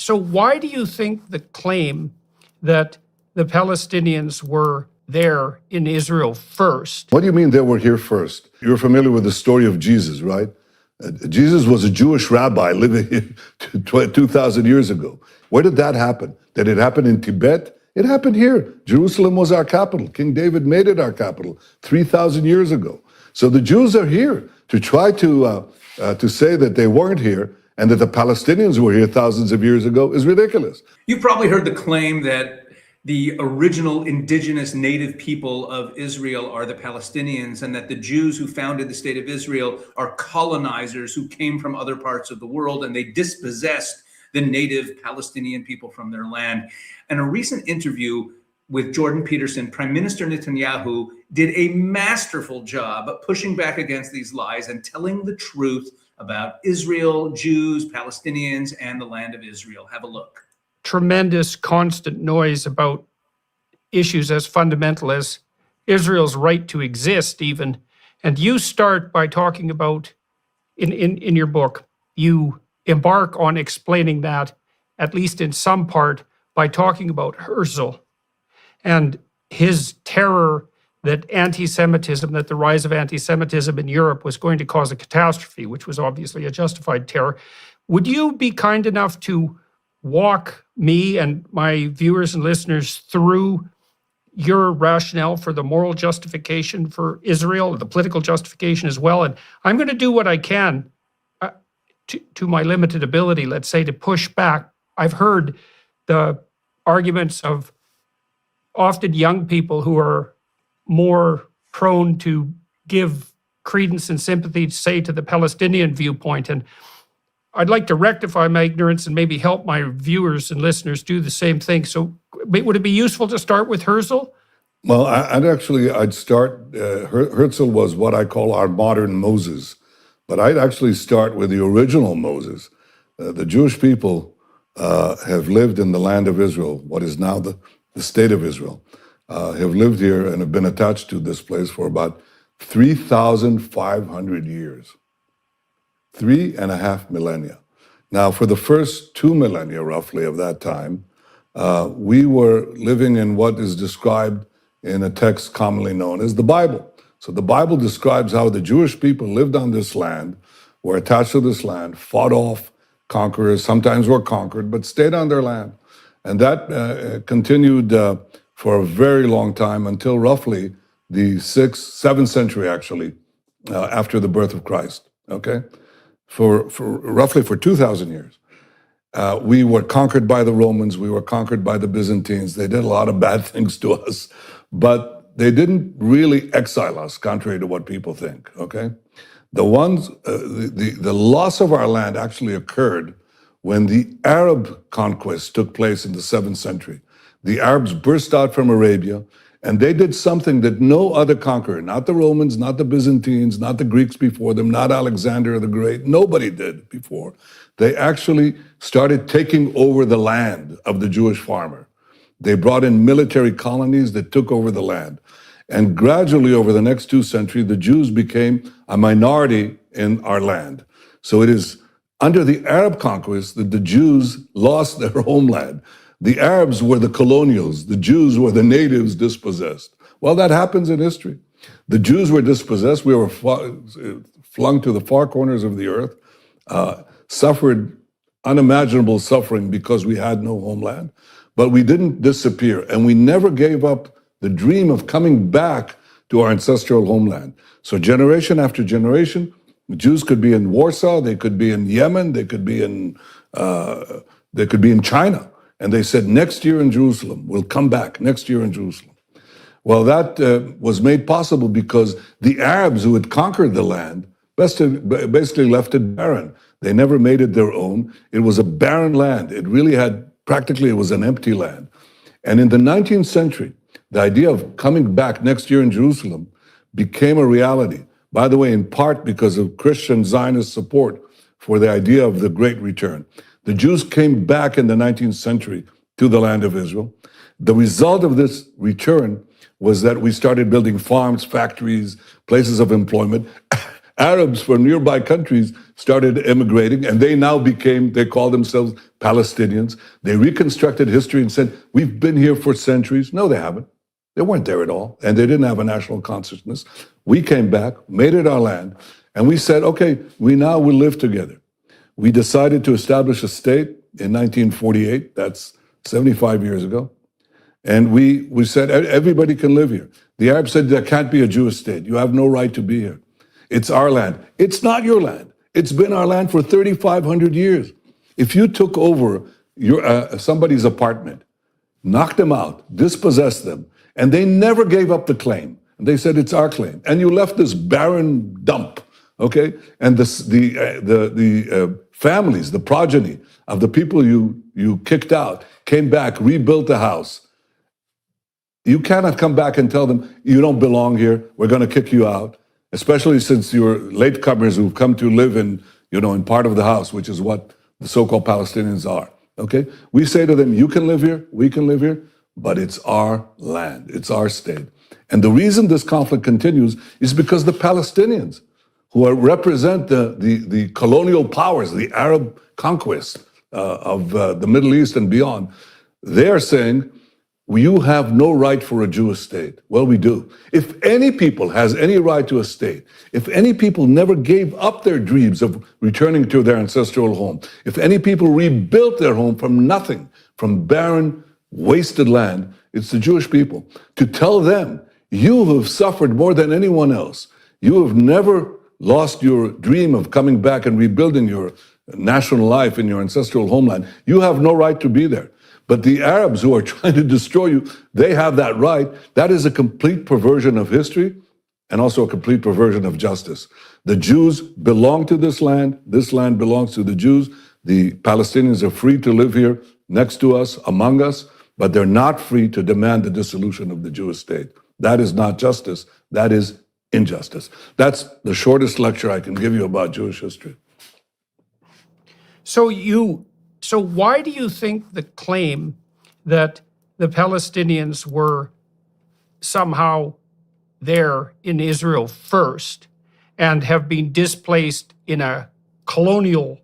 So why do you think the claim that the Palestinians were there in Israel first? What do you mean they were here first? You're familiar with the story of Jesus, right? Jesus was a Jewish rabbi living here 2,000 years ago. Where did that happen? Did it happen in Tibet? It happened here. Jerusalem was our capital. King David made it our capital 3,000 years ago. So the Jews are here. To try to say that they weren't here and that the Palestinians were here thousands of years ago is ridiculous. You've probably heard the claim that the original indigenous native people of Israel are the Palestinians, and that the Jews who founded the state of Israel are colonizers who came from other parts of the world, and they dispossessed the native Palestinian people from their land. And a recent interview with Jordan Peterson, Prime Minister Netanyahu did a masterful job of pushing back against these lies and telling the truth about Israel, Jews, Palestinians, and the land of Israel. Have a look. Tremendous constant noise about issues as fundamental as Israel's right to exist even. And you start by talking about, in your book, you embark on explaining that, at least in some part, by talking about Herzl and his terror that anti-Semitism, that the rise of anti-Semitism in Europe was going to cause a catastrophe, which was obviously a justified terror. Would you be kind enough to walk me and my viewers and listeners through your rationale for the moral justification for Israel, the political justification as well? And I'm going to do what I can to my limited ability, let's say, to push back. I've heard the arguments of often young people who are more prone to give credence and sympathy, say, to the Palestinian viewpoint. And I'd like to rectify my ignorance and maybe help my viewers and listeners do the same thing. So would it be useful to start with Herzl? Well, I'd start, Herzl was what I call our modern Moses, but I'd actually start with the original Moses. The Jewish people have lived in the land of Israel, what is now the state of Israel, have lived here and have been attached to this place for about 3,500 years. 3.5 millennia. Now, for the first 2 millennia, roughly, of that time, we were living in what is described in a text commonly known as the Bible. So the Bible describes how the Jewish people lived on this land, were attached to this land, fought off conquerors, sometimes were conquered, but stayed on their land. And that continued for a very long time until roughly the 7th century, actually, after the birth of Christ, okay? For roughly 2,000 years. We were conquered by the Romans, we were conquered by the Byzantines. They did a lot of bad things to us, but they didn't really exile us, contrary to what people think, okay? The loss of our land actually occurred when the Arab conquest took place in the 7th century. The Arabs burst out from Arabia, and they did something that no other conqueror, not the Romans, not the Byzantines, not the Greeks before them, not Alexander the Great, nobody did before. They actually started taking over the land of the Jewish farmer. They brought in military colonies that took over the land. And gradually, over the next 2 centuries, the Jews became a minority in our land. So it is under the Arab conquest that the Jews lost their homeland. The Arabs were the colonials. The Jews were the natives dispossessed. Well, that happens in history. The Jews were dispossessed. We were flung to the far corners of the earth, suffered unimaginable suffering because we had no homeland. But we didn't disappear, and we never gave up the dream of coming back to our ancestral homeland. So generation after generation, the Jews could be in Warsaw, they could be in Yemen, they could be in China. And they said, next year in Jerusalem, we'll come back next year in Jerusalem. Well, that was made possible because the Arabs who had conquered the land basically left it barren. They never made it their own. It was a barren land. It really had, practically it was an empty land. And in the 19th century, the idea of coming back next year in Jerusalem became a reality. By the way, in part because of Christian Zionist support for the idea of the Great Return. The Jews came back in the 19th century to the land of Israel. The result of this return was that we started building farms, factories, places of employment, Arabs from nearby countries started immigrating, and they call themselves Palestinians. They reconstructed history and said, we've been here for centuries. No, they haven't. They weren't there at all, and they didn't have a national consciousness. We came back, made it our land, and we said, okay, we now will live together. We decided to establish a state in 1948, that's 75 years ago, and we said, everybody can live here. The Arabs said, there can't be a Jewish state. You have no right to be here. It's our land. It's not your land. It's been our land for 3,500 years. If you took over somebody's apartment, knocked them out, dispossessed them, and they never gave up the claim, and they said it's our claim, and you left this barren dump, okay? And the families, the progeny of the people you kicked out, came back, rebuilt the house. You cannot come back and tell them, you don't belong here, we're going to kick you out, especially since you're latecomers who've come to live in part of the house, which is what the so-called Palestinians are, okay? We say to them, you can live here, we can live here, but it's our land, it's our state. And the reason this conflict continues is because the Palestinians, who represent the colonial powers, the Arab conquest of the Middle East and beyond, they are saying, you have no right for a Jewish state. Well, we do. If any people has any right to a state, if any people never gave up their dreams of returning to their ancestral home, if any people rebuilt their home from nothing, from barren, wasted land, it's the Jewish people. To tell them, you have suffered more than anyone else. You have never lost your dream of coming back and rebuilding your national life in your ancestral homeland. You have no right to be there. But the Arabs who are trying to destroy you, they have that right. That is a complete perversion of history and also a complete perversion of justice. The Jews belong to this land belongs to the Jews. The Palestinians are free to live here next to us, among us, but they're not free to demand the dissolution of the Jewish state. That is not justice, that is injustice. That's the shortest lecture I can give you about Jewish history. So why do you think the claim that the Palestinians were somehow there in Israel first and have been displaced in a colonial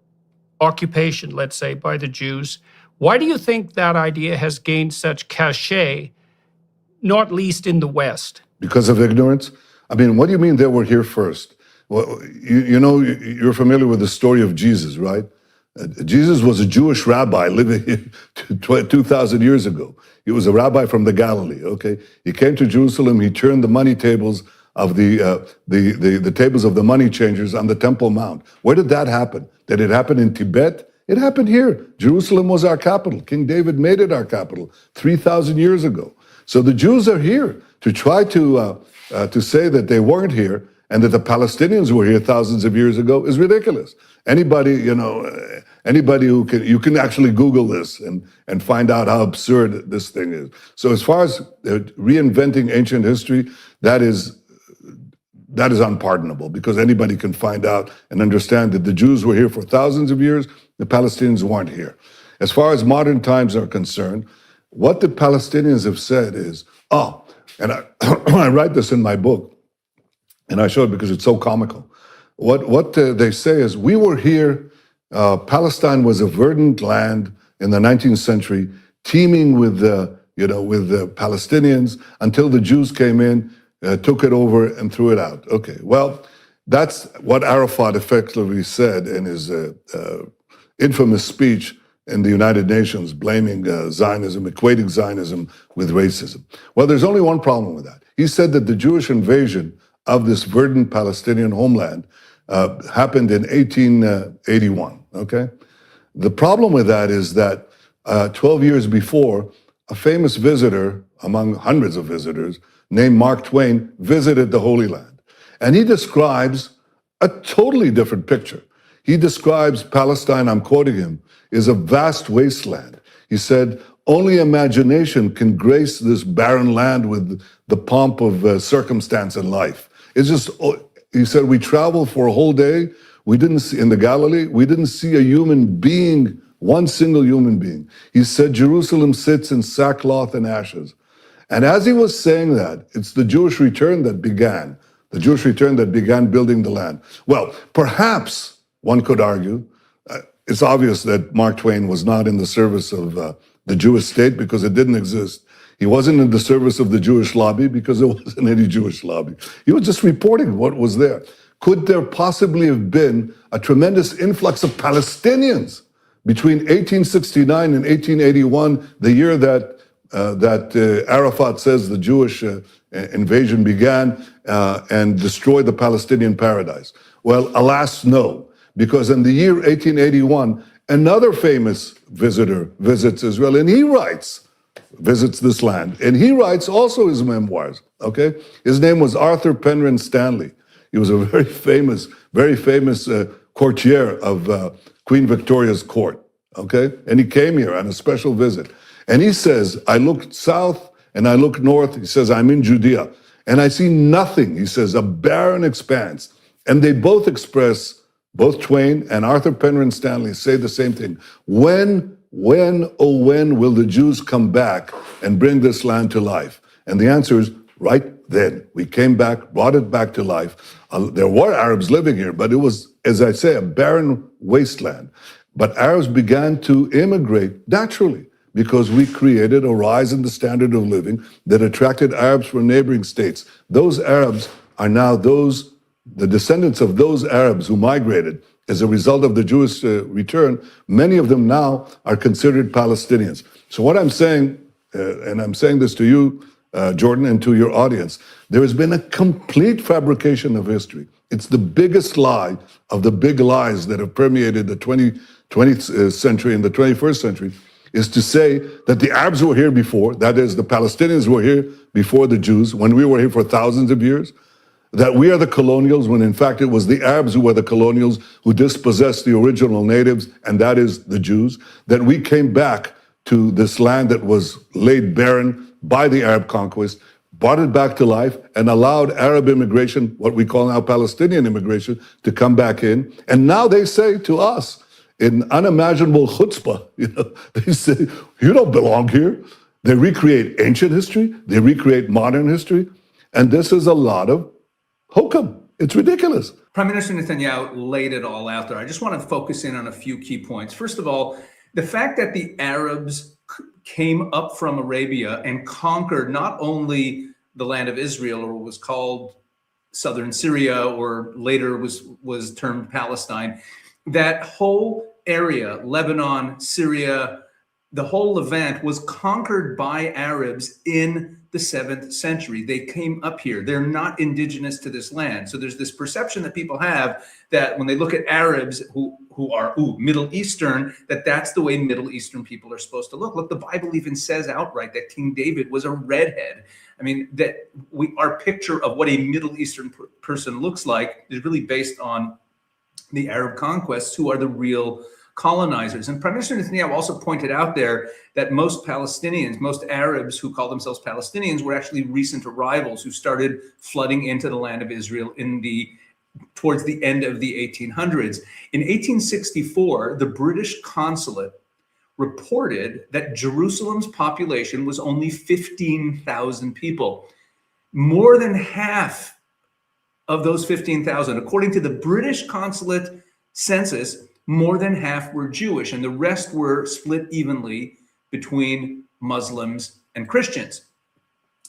occupation, let's say, by the Jews, why do you think that idea has gained such cachet, not least in the West? Because of ignorance? I mean, what do you mean they were here first? Well, you're familiar with the story of Jesus, right? Jesus was a Jewish rabbi living here 2,000 years ago. He was a rabbi from the Galilee, okay? He came to Jerusalem, he turned the money tables of the tables of the money changers on the Temple Mount. Where did that happen? Did it happen in Tibet? It happened here. Jerusalem was our capital. King David made it our capital 3,000 years ago. So the Jews are here. To try to say that they weren't here and that the Palestinians were here thousands of years ago is ridiculous. Anybody who you can actually Google this and find out how absurd this thing is. So as far as reinventing ancient history, that is unpardonable, because anybody can find out and understand that the Jews were here for thousands of years, the Palestinians weren't here. As far as modern times are concerned, what the Palestinians have said is, and I write this in my book, and I show it because it's so comical. What they say is, we were here, Palestine was a verdant land in the 19th century, teeming with the Palestinians, until the Jews came in, took it over and threw it out. Okay, well, that's what Arafat effectively said in his infamous speech in the United Nations, blaming Zionism, equating Zionism with racism. Well, there's only one problem with that. He said that the Jewish invasion of this verdant Palestinian homeland happened in 1881, okay? The problem with that is that 12 years before, a famous visitor, among hundreds of visitors, named Mark Twain, visited the Holy Land. And he describes a totally different picture. He describes Palestine, I'm quoting him, is a vast wasteland. He said, only imagination can grace this barren land with the pomp of circumstance and life. It's just, he said, we traveled for a whole day. We didn't see, in the Galilee, we didn't see a human being, one single human being. He said, Jerusalem sits in sackcloth and ashes. And as he was saying that, it's the Jewish return that began The Jewish return that began building the land. Well, perhaps one could argue, it's obvious that Mark Twain was not in the service of the Jewish state because it didn't exist. He wasn't in the service of the Jewish lobby because there wasn't any Jewish lobby. He was just reporting what was there. Could there possibly have been a tremendous influx of Palestinians between 1869 and 1881, the year that Arafat says the Jewish invasion began and destroyed the Palestinian paradise? Well, alas, no, because in the year 1881, another famous visitor visits Israel, and he visits this land, and he writes also his memoirs, okay? His name was Arthur Penrhyn Stanley. He was a very famous courtier of Queen Victoria's court, okay? And he came here on a special visit. And he says, I look south and I look north. He says, I'm in Judea. And I see nothing. He says, a barren expanse. And they both express, both Twain and Arthur Penrhyn Stanley say the same thing. When will the Jews come back and bring this land to life? And the answer is right then. We came back, brought it back to life. There were Arabs living here, but it was, as I say, a barren wasteland. But Arabs began to immigrate naturally because we created a rise in the standard of living that attracted Arabs from neighboring states. Those Arabs are now the descendants of those Arabs who migrated as a result of the Jewish return. Many of them now are considered Palestinians. So what I'm saying, and I'm saying this to you, Jordan, and to your audience, there has been a complete fabrication of history. It's the biggest lie of the big lies that have permeated the 20th century and the 21st century, is to say that the Arabs were here before, that is, the Palestinians were here before the Jews, when we were here for thousands of years, that we are the colonials, when in fact it was the Arabs who were the colonials who dispossessed the original natives, and that is the Jews, that we came back to this land that was laid barren by the Arab conquest, brought it back to life, and allowed Arab immigration, what we call now Palestinian immigration, to come back in. And now they say to us, in unimaginable chutzpah, they say, you don't belong here. They recreate ancient history, they recreate modern history, and this is a lot of hokum. It's ridiculous. Prime Minister Netanyahu laid it all out there. I just want to focus in on a few key points. First of all, the fact that the Arabs came up from Arabia and conquered not only the land of Israel, or what was called southern Syria, or later was termed Palestine, that whole area, Lebanon, Syria, the whole Levant was conquered by Arabs in the 7th century. They came up here. They're not indigenous to this land. So there's this perception that people have that when they look at Arabs who are Middle Eastern, that's the way Middle Eastern people are supposed to look. Look, the Bible even says outright that King David was a redhead. I mean, that our picture of what a Middle Eastern person looks like is really based on the Arab conquests, who are the real colonizers. And Prime Minister Netanyahu also pointed out there that most Palestinians, most Arabs who call themselves Palestinians, were actually recent arrivals who started flooding into the land of Israel towards the end of the 1800s. In 1864, the British consulate reported that Jerusalem's population was only 15,000 people. More than half of those 15,000, according to the British consulate census, more than half were Jewish, and the rest were split evenly between Muslims and Christians.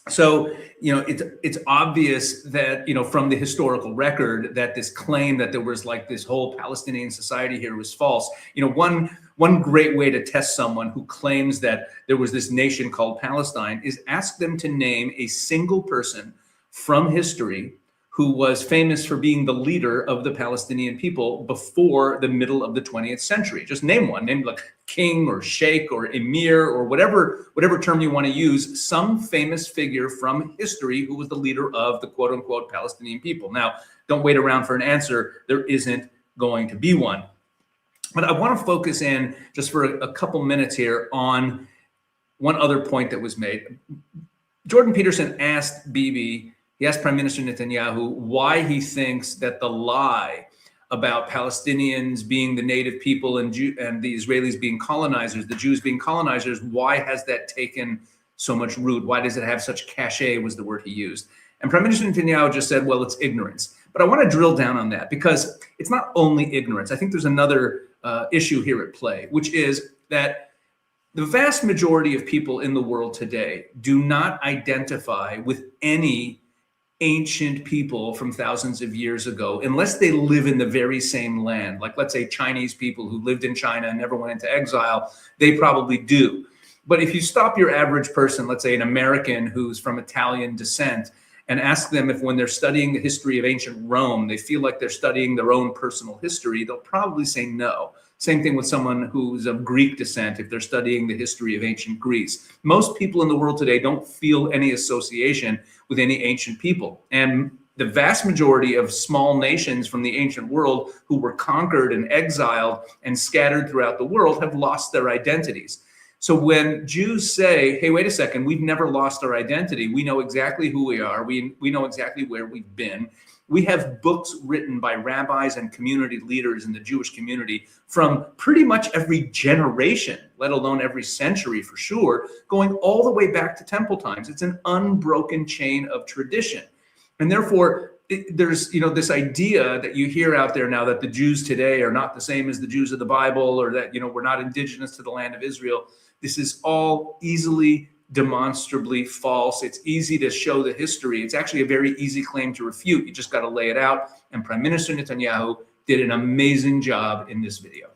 So, it's obvious that, from the historical record, that this claim that there was like this whole Palestinian society here was false. One great way to test someone who claims that there was this nation called Palestine is ask them to name a single person from history who was famous for being the leader of the Palestinian people before the middle of the 20th century. Just name one, name like king or sheikh or emir or whatever term you want to use, some famous figure from history who was the leader of the quote unquote Palestinian people. Now, don't wait around for an answer. There isn't going to be one. But I want to focus in just for a couple minutes here on one other point that was made. Jordan Peterson asked Bibi, he asked Prime Minister Netanyahu why he thinks that the lie about Palestinians being the native people and the Israelis being colonizers, the Jews being colonizers, why has that taken so much root? Why does it have such cachet, was the word he used. And Prime Minister Netanyahu just said, well, it's ignorance. But I want to drill down on that because it's not only ignorance. I think there's another issue here at play, which is that the vast majority of people in the world today do not identify with any ancient people from thousands of years ago, unless they live in the very same land. Like, let's say Chinese people who lived in China and never went into exile, they probably do. But if you stop your average person, let's say an American who's from Italian descent, and ask them if when they're studying the history of ancient Rome, they feel like they're studying their own personal history, they'll probably say no. Same thing with someone who's of Greek descent, if they're studying the history of ancient Greece. Most people in the world today don't feel any association with any ancient people. And the vast majority of small nations from the ancient world who were conquered and exiled and scattered throughout the world have lost their identities. So when Jews say, hey, wait a second, we've never lost our identity. We know exactly who we are. We know exactly where we've been. We have books written by rabbis and community leaders in the Jewish community from pretty much every generation, let alone every century for sure, going all the way back to temple times. It's an unbroken chain of tradition. And therefore, there's this idea that you hear out there now that the Jews today are not the same as the Jews of the Bible, or that we're not indigenous to the land of Israel. This is all easily, demonstrably false. It's easy to show the history. It's actually a very easy claim to refute. You just got to lay it out. And Prime Minister Netanyahu did an amazing job in this video.